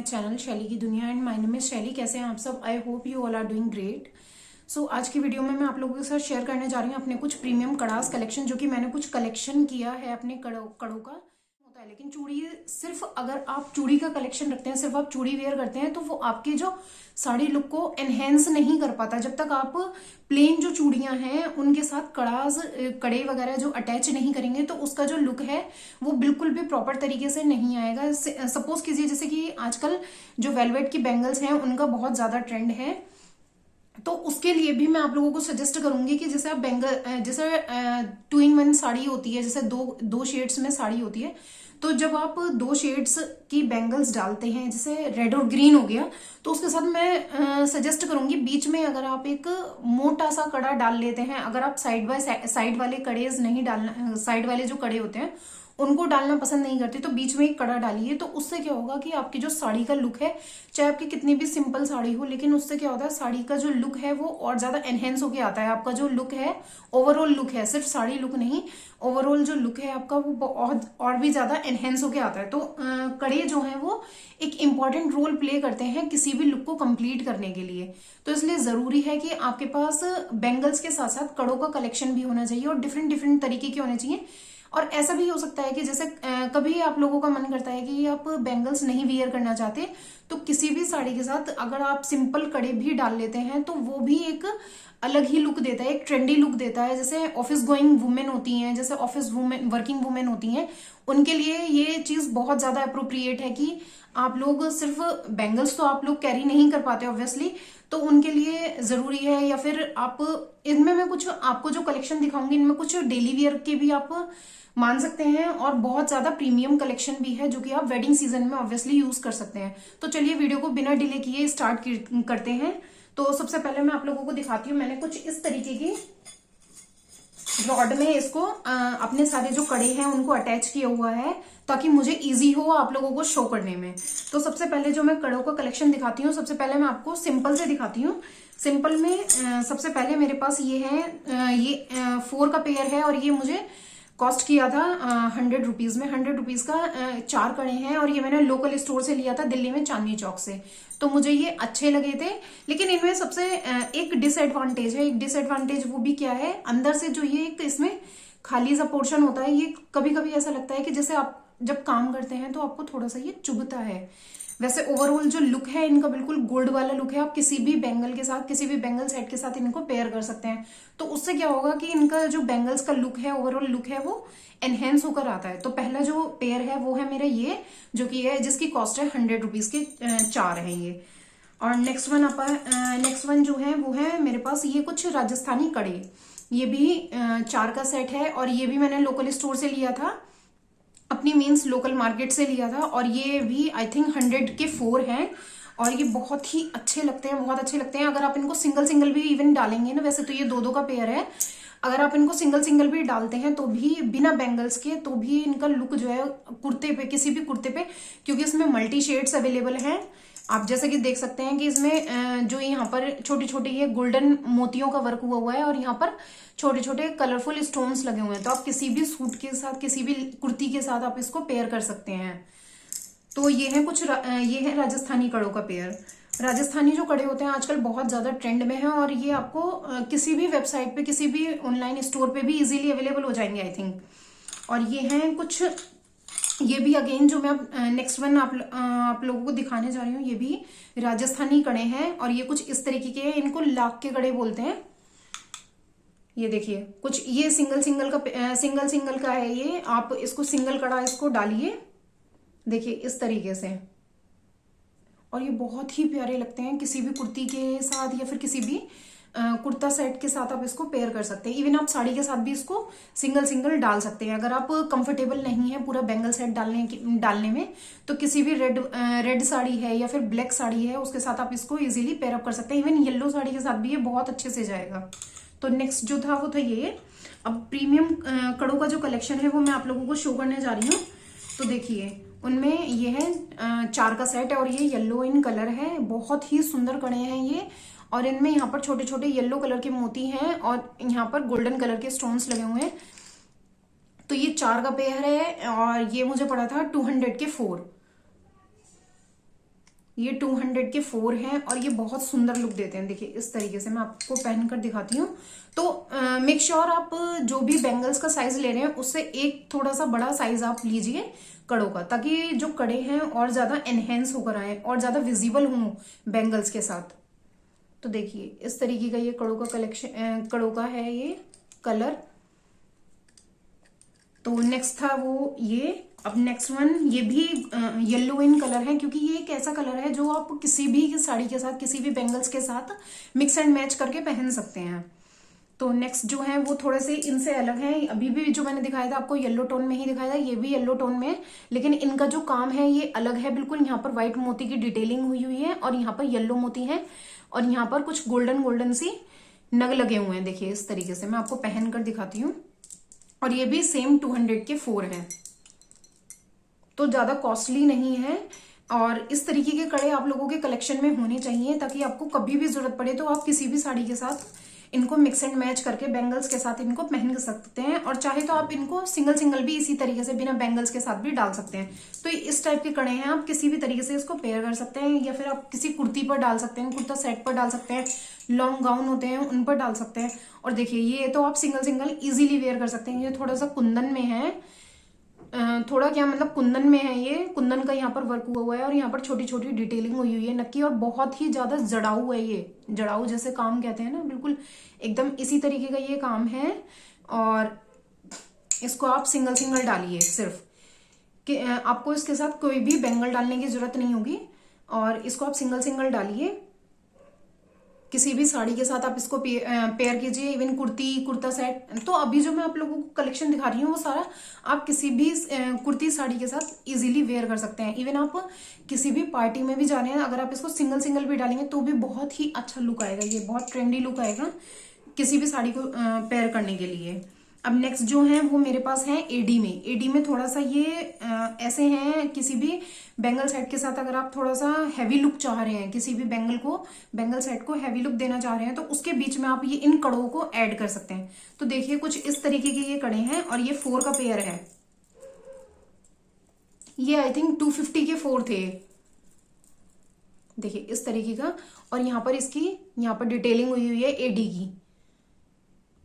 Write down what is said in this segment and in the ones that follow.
Channel शैली की दुनिया एंड माय नेम इज शैली। कैसे हैं आप सब? I hope you all are doing great. So आज की वीडियो में मैं आप लोगों के साथ शेयर करने जा रही हूँ अपने कुछ प्रीमियम कड़ास कलेक्शन, जो कि मैंने कुछ कलेक्शन किया है अपने कड़ों का होता है। लेकिन चूड़ी सिर्फ अगर आप चूड़ी का कलेक्शन रखते हैं, सिर्फ आप चूड़ी वेयर करते हैं, तो वो आपके जो साड़ी लुक को एनहेंस नहीं कर पाता जब तक आप प्लेन जो चूड़ियां हैं उनके साथ कड़े वगैरह जो अटैच नहीं करेंगे, तो उसका जो लुक है वो बिल्कुल भी प्रॉपर तरीके से नहीं आएगा। सपोज कीजिए जैसे कि आजकल जो वेलवेट की बैंगल्स हैं उनका बहुत ज्यादा ट्रेंड है, तो उसके लिए भी मैं आप लोगों को सजेस्ट करूंगी कि जैसे आप जैसे 2 in 1 साड़ी होती है, जैसे दो दो शेड्स में साड़ी होती है, तो जब आप 2 शेड्स की बैंगल्स डालते हैं, जैसे रेड और ग्रीन हो गया, तो उसके साथ मैं सजेस्ट करूंगी बीच में अगर आप एक मोटा सा कड़ा डाल लेते हैं। अगर आप साइड बाय साइड वाले कड़ेज नहीं डालना, साइड वाले जो कड़े होते हैं उनको डालना पसंद नहीं करती, तो बीच में एक कड़ा डालिए। तो उससे क्या होगा कि आपकी जो साड़ी का लुक है, चाहे आपकी कितनी भी सिंपल साड़ी हो, लेकिन उससे क्या होता है साड़ी का जो लुक है वो और ज्यादा एनहेंस होके आता है। आपका जो लुक है, ओवरऑल लुक है, सिर्फ साड़ी लुक नहीं, ओवरऑल जो लुक है आपका वो बहुत और भी ज्यादा एनहेंस होके आता है। तो कड़े जो है वो एक इंपॉर्टेंट रोल प्ले करते हैं किसी भी लुक को कंप्लीट करने के लिए। तो इसलिए जरूरी है कि आपके पास बैंगल्स के साथ साथ कड़ों का कलेक्शन भी होना चाहिए और डिफरेंट डिफरेंट तरीके के होने चाहिए। और ऐसा भी हो सकता है कि जैसे कभी आप लोगों का मन करता है कि आप बैंगल्स नहीं वियर करना चाहते, तो किसी भी साड़ी के साथ अगर आप सिंपल कड़े भी डाल लेते हैं तो वो भी एक अलग ही लुक देता है, एक ट्रेंडी लुक देता है। जैसे ऑफिस गोइंग वुमेन होती हैं, जैसे ऑफिस वुमेन वर्किंग वुमेन होती हैं, उनके लिए ये चीज बहुत ज्यादा अप्रोप्रिएट है कि आप लोग सिर्फ बैंगल्स तो आप लोग कैरी नहीं कर पाते ऑब्वियसली, तो उनके लिए जरूरी है। या फिर आप इनमें मैं कुछ आपको जो कलेक्शन दिखाऊंगी इनमें कुछ डेली वियर के भी आप मान सकते हैं और बहुत ज्यादा प्रीमियम कलेक्शन भी है जो कि आप वेडिंग सीजन में ऑब्वियसली यूज कर सकते हैं। तो चलिए वीडियो को बिना डिले किए स्टार्ट करते हैं। तो सबसे पहले मैं आप लोगों को दिखाती हूँ, मैंने कुछ इस तरीके की रॉड में इसको अपने सारे जो कड़े हैं उनको अटैच किया हुआ है ताकि मुझे इजी हो आप लोगों को शो करने में। तो सबसे पहले जो मैं कड़ों का कलेक्शन दिखाती हूँ, सबसे पहले मैं आपको सिंपल से दिखाती हूँ। सिंपल में सबसे पहले मेरे पास ये है, ये 4 का पेयर है और ये मुझे कॉस्ट किया था 100 रुपीज में। 100 रुपीज का 4 कड़े हैं और ये मैंने लोकल स्टोर से लिया था, दिल्ली में चांदनी चौक से। तो मुझे ये अच्छे लगे थे, लेकिन इनमें सबसे एक डिसएडवांटेज है। एक डिसएडवांटेज वो भी क्या है, अंदर से जो ये एक इसमें खाली सा पोर्शन होता है, ये कभी कभी ऐसा लगता है कि जैसे आप जब काम करते हैं तो आपको थोड़ा सा ये चुभता है। वैसे ओवरऑल जो लुक है इनका बिल्कुल गोल्ड वाला लुक है। आप किसी भी बैंगल के साथ, किसी भी बैंगल सेट के साथ इनको पेयर कर सकते हैं। तो उससे क्या होगा कि इनका जो बैंगल्स का लुक है, ओवरऑल लुक है, वो एनहेंस होकर आता है। तो पहला जो पेयर है वो है मेरा ये, जो कि है जिसकी कॉस्ट है 100 रुपीज के 4 है ये। और नेक्स्ट वन जो है वो है मेरे पास ये कुछ राजस्थानी कड़े। ये भी 4 का सेट है और ये भी मैंने लोकल स्टोर से लिया था, अपनी मीन्स लोकल मार्केट से लिया था। और ये भी आई थिंक 100 के 4 हैं और ये बहुत ही अच्छे लगते हैं, बहुत अच्छे लगते हैं। अगर आप इनको सिंगल सिंगल भी इवन डालेंगे ना, वैसे तो ये 2-2 का पेयर है, अगर आप इनको सिंगल सिंगल भी डालते हैं तो भी बिना बैंगल्स के, तो भी इनका लुक जो है कुर्ते पे, किसी भी कुर्ते पे, क्योंकि इसमें मल्टी शेड्स अवेलेबल हैं। आप जैसे कि देख सकते हैं कि इसमें जो यहाँ पर छोटी छोटी ये गोल्डन मोतियों का वर्क हुआ हुआ है और यहाँ पर छोटे छोटे कलरफुल स्टोन्स लगे हुए हैं। तो आप किसी भी सूट के साथ, किसी भी कुर्ती के साथ आप इसको पेयर कर सकते हैं। तो ये है ये है राजस्थानी कड़ों का पेयर। राजस्थानी जो कड़े होते हैं आजकल बहुत ज्यादा ट्रेंड में है और ये आपको किसी भी वेबसाइट पे, किसी भी ऑनलाइन स्टोर पे भी इजीली अवेलेबल हो जाएंगे आई थिंक। और ये हैं कुछ, ये भी अगेन जो मैं नेक्स्ट वन आप लोगों को दिखाने जा रही हूँ, ये भी राजस्थानी कड़े हैं और ये कुछ इस तरीके के हैं। इनको लाख के कड़े बोलते हैं। ये देखिए कुछ ये सिंगल सिंगल का है ये। आप इसको सिंगल कड़ा इसको डालिए, देखिए इस तरीके से, और ये बहुत ही प्यारे लगते हैं किसी भी कुर्ती के साथ या फिर किसी भी कुर्ता सेट के साथ आप इसको पेयर कर सकते हैं। इवन आप साड़ी के साथ भी इसको सिंगल सिंगल डाल सकते हैं। अगर आप कंफर्टेबल नहीं है पूरा बैंगल सेट डालने में, तो किसी भी रेड साड़ी है या फिर ब्लैक साड़ी है उसके साथ आप इसको इजीली पेयर अप कर सकते हैं। इवन येलो साड़ी के साथ भी ये बहुत अच्छे से जाएगा। तो नेक्स्ट जो था वो था ये। अब प्रीमियम कड़ों का जो कलेक्शन है वो मैं आप लोगों को शो करने जा रही हूँ। तो देखिए उनमें ये है 4 का सेट है और ये येलो इन कलर है। बहुत ही सुंदर कड़े हैं ये, और इनमें यहाँ पर छोटे छोटे येलो कलर के मोती हैं और यहाँ पर गोल्डन कलर के स्टोन्स लगे हुए हैं। तो ये 4 का पेयर है और ये मुझे पड़ा था 200 के 4। ये 200 के 4 हैं और ये बहुत सुंदर लुक देते हैं। देखिए इस तरीके से मैं आपको पहन कर दिखाती हूँ। तो मेक श्योर आप जो भी बैंगल्स का साइज ले रहे हैं उससे एक थोड़ा सा बड़ा साइज आप लीजिए कड़ों का, ताकि जो कड़े हैं और ज्यादा एनहेंस होकर आए और ज्यादा विजिबल हों बैंगल्स के साथ। तो देखिए इस तरीके का ये कड़ों का कलेक्शन, कड़ों का है ये कलर। तो नेक्स्ट था वो ये। अब नेक्स्ट वन ये भी येलो इन कलर है, क्योंकि ये एक ऐसा कलर है जो आप किसी भी साड़ी के साथ, किसी भी बैंगल्स के साथ मिक्स एंड मैच करके पहन सकते हैं। तो नेक्स्ट जो है वो थोड़े से इनसे अलग है। अभी भी जो मैंने दिखाया था आपको येलो टोन में ही दिखाया था, ये भी येलो टोन में है, लेकिन इनका जो काम है ये अलग है बिल्कुल। यहाँ पर व्हाइट मोती की डिटेलिंग हुई हुई है और यहाँ पर येलो मोती है और यहाँ पर कुछ गोल्डन गोल्डन सी नग लगे हुए हैं। देखिए इस तरीके से मैं आपको पहन कर दिखाती हूँ। और ये भी सेम 200 के 4 हैं, तो ज्यादा कॉस्टली नहीं है। और इस तरीके के कड़े आप लोगों के कलेक्शन में होने चाहिए, ताकि आपको कभी भी जरूरत पड़े तो आप किसी भी साड़ी के साथ इनको मिक्स एंड मैच करके बैंगल्स के साथ इनको पहन सकते हैं। और चाहे तो आप इनको सिंगल सिंगल भी इसी तरीके से बिना बैंगल्स के साथ भी डाल सकते हैं। तो इस टाइप के कड़े हैं, आप किसी भी तरीके से इसको पेयर कर सकते हैं, या फिर आप किसी कुर्ती पर डाल सकते हैं, कुर्ता सेट पर डाल सकते हैं, लॉन्ग गाउन होते हैं उन पर डाल सकते हैं। और देखिए ये तो आप सिंगल सिंगल इजीली वेयर कर सकते हैं। ये थोड़ा सा कुंदन में है, थोड़ा क्या मतलब कुंदन में है, ये कुंदन का यहाँ पर वर्क हुआ है और यहाँ पर छोटी छोटी डिटेलिंग हुई हुई है नक्की, और बहुत ही ज्यादा जड़ाऊ है ये, जड़ाऊ जैसे काम कहते हैं ना, बिल्कुल एकदम इसी तरीके का ये काम है। और इसको आप सिंगल सिंगल डालिए सिर्फ, कि आपको इसके साथ कोई भी बैंगल डालने की जरूरत नहीं होगी। और इसको आप सिंगल सिंगल डालिए किसी भी साड़ी के साथ, आप इसको पेयर कीजिए, इवन कुर्ती कुर्ता सेट। तो अभी जो मैं आप लोगों को कलेक्शन दिखा रही हूँ वो सारा आप किसी भी कुर्ती साड़ी के साथ इजीली वेयर कर सकते हैं। इवन आप किसी भी पार्टी में भी जा रहे हैं, अगर आप इसको सिंगल सिंगल भी डालेंगे तो भी बहुत ही अच्छा लुक आएगा, ये बहुत ट्रेंडी लुक आएगा किसी भी साड़ी को पेयर करने के लिए। अब नेक्स्ट जो है वो मेरे पास है एडी में। एडी में थोड़ा सा ये ऐसे हैं, किसी भी बैंगल सेट के साथ अगर आप थोड़ा सा हैवी लुक चाह रहे हैं, किसी भी बैंगल सेट को हैवी लुक देना चाह रहे हैं, तो उसके बीच में आप ये इन कड़ों को ऐड कर सकते हैं। तो देखिए कुछ इस तरीके के ये कड़े हैं और ये 4 का पेयर है। ये आई थिंक 250 के 4 थे। देखिए इस तरीके का, और यहाँ पर इसकी यहाँ पर डिटेलिंग हुई हुई है एडी की।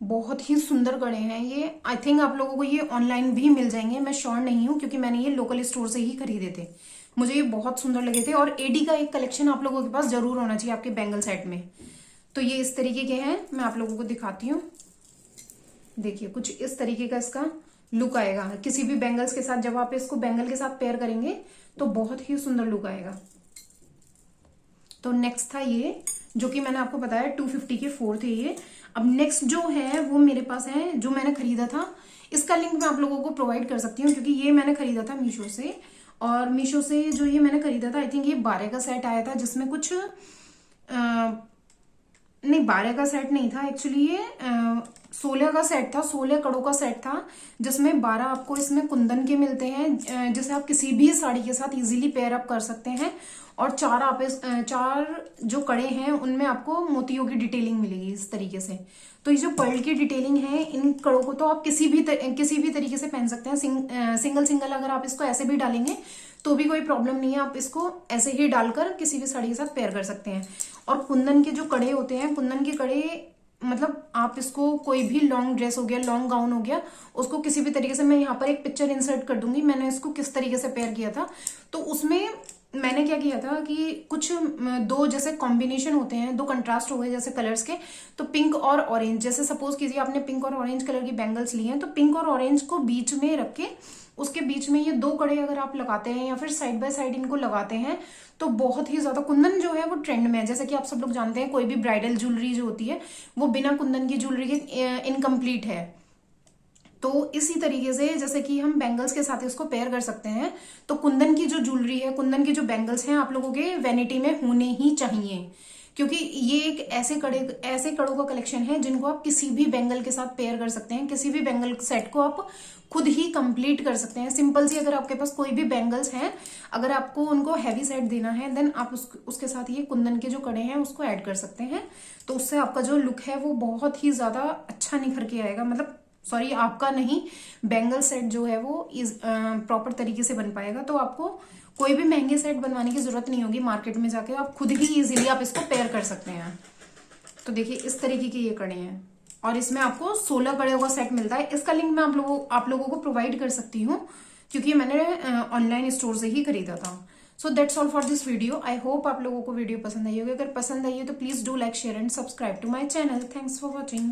बहुत ही सुंदर कड़े हैं ये। आई थिंक आप लोगों को ये ऑनलाइन भी मिल जाएंगे, मैं श्योर नहीं हूँ, क्योंकि मैंने ये लोकल स्टोर से ही खरीदे थे। मुझे ये बहुत सुंदर लगे थे। और एडी का एक कलेक्शन आप लोगों के पास जरूर होना चाहिए आपके बैंगल सेट में। तो ये इस तरीके के हैं, मैं आप लोगों को दिखाती हूँ। देखिए कुछ इस तरीके का इसका लुक आएगा किसी भी बैंगल्स के साथ। जब आप इसको बैंगल के साथ पेयर करेंगे तो बहुत ही सुंदर लुक आएगा। तो नेक्स्ट था ये, जो कि मैंने आपको बताया 250 के 4 थे ये। अब नेक्स्ट जो है वो मेरे पास है, जो मैंने खरीदा था, इसका लिंक मैं आप लोगों को प्रोवाइड कर सकती हूँ, क्योंकि ये मैंने खरीदा था मीशो से। और मीशो से जो ये मैंने खरीदा था, आई थिंक ये 12 का सेट आया था, जिसमें कुछ नहीं 12 का सेट नहीं था एक्चुअली, ये 16 का सेट था, 16 कड़ों का सेट था, जिसमें 12 आपको इसमें कुंदन के मिलते हैं, जिसे आप किसी भी साड़ी के साथ इजीली पेयर अप कर सकते हैं। और 4 जो कड़े हैं उनमें आपको मोतियों की डिटेलिंग मिलेगी इस तरीके से। तो ये जो पर्ल की डिटेलिंग है इन कड़ों को तो आप किसी भी तरीके से पहन सकते हैं। सिंगल सिंगल अगर आप इसको ऐसे भी डालेंगे तो भी कोई प्रॉब्लम नहीं है, आप इसको ऐसे ही डालकर किसी भी साड़ी के साथ पेयर कर सकते हैं। और कुंदन के जो कड़े होते हैं, कुंदन के कड़े मतलब आप इसको कोई भी लॉन्ग ड्रेस हो गया, लॉन्ग गाउन हो गया, उसको किसी भी तरीके से, मैं यहाँ पर एक पिक्चर इंसर्ट कर दूंगी मैंने इसको किस तरीके से पेयर किया था। तो उसमें मैंने क्या किया था कि कुछ 2 जैसे कॉम्बिनेशन होते हैं, 2 कंट्रास्ट हो गए जैसे कलर्स के। तो पिंक और ऑरेंज, जैसे सपोज कीजिए आपने पिंक और ऑरेंज कलर की बैंगल्स ली हैं, तो पिंक और ऑरेंज को बीच में रख के उसके बीच में ये 2 कड़े अगर आप लगाते हैं या फिर साइड बाय साइड इनको लगाते हैं तो बहुत ही ज्यादा, कुंदन जो है वो ट्रेंड में है। जैसे कि आप सब लोग जानते हैं कोई भी ब्राइडल ज्वेलरी जो होती है वो बिना कुंदन की ज्वेलरी के इनकम्प्लीट है। तो इसी तरीके से जैसे कि हम बैंगल्स के साथ इसको पेयर कर सकते हैं, तो कुंदन की जो ज्वेलरी है, कुंदन की जो बैंगल्स हैं आप लोगों के वैनिटी में होने ही चाहिए, क्योंकि ये एक ऐसे कड़ों का कलेक्शन है जिनको आप किसी भी बैंगल के साथ पेयर कर सकते हैं। किसी भी बैंगल सेट को आप खुद ही कंप्लीट कर सकते हैं सिंपल सी। अगर आपके पास कोई भी बैंगल्स हैं, अगर आपको उनको हैवी सेट देना है, देन आप उसके साथ ये कुंदन के जो कड़े हैं उसको ऐड कर सकते हैं। तो उससे आपका जो लुक है वो बहुत ही ज्यादा अच्छा निखर के आएगा। मतलब सॉरी, आपका नहीं, बैंगल सेट जो है वो प्रॉपर तरीके से बन पाएगा। तो आपको कोई भी महंगे सेट बनवाने की जरूरत नहीं होगी, मार्केट में जाके आप खुद ही इजीली आप इसको पेयर कर सकते हैं। तो देखिए इस तरीके के ये कड़े हैं और इसमें आपको 16 कड़े का सेट मिलता है। इसका लिंक मैं आप लोगों को प्रोवाइड कर सकती हूँ क्योंकि मैंने ऑनलाइन स्टोर से ही खरीदा था। So that's all for this video. I hope आप लोगों को वीडियो पसंद आई होगी। अगर पसंद आई है तो please do like share and subscribe to my channel. Thanks for watching.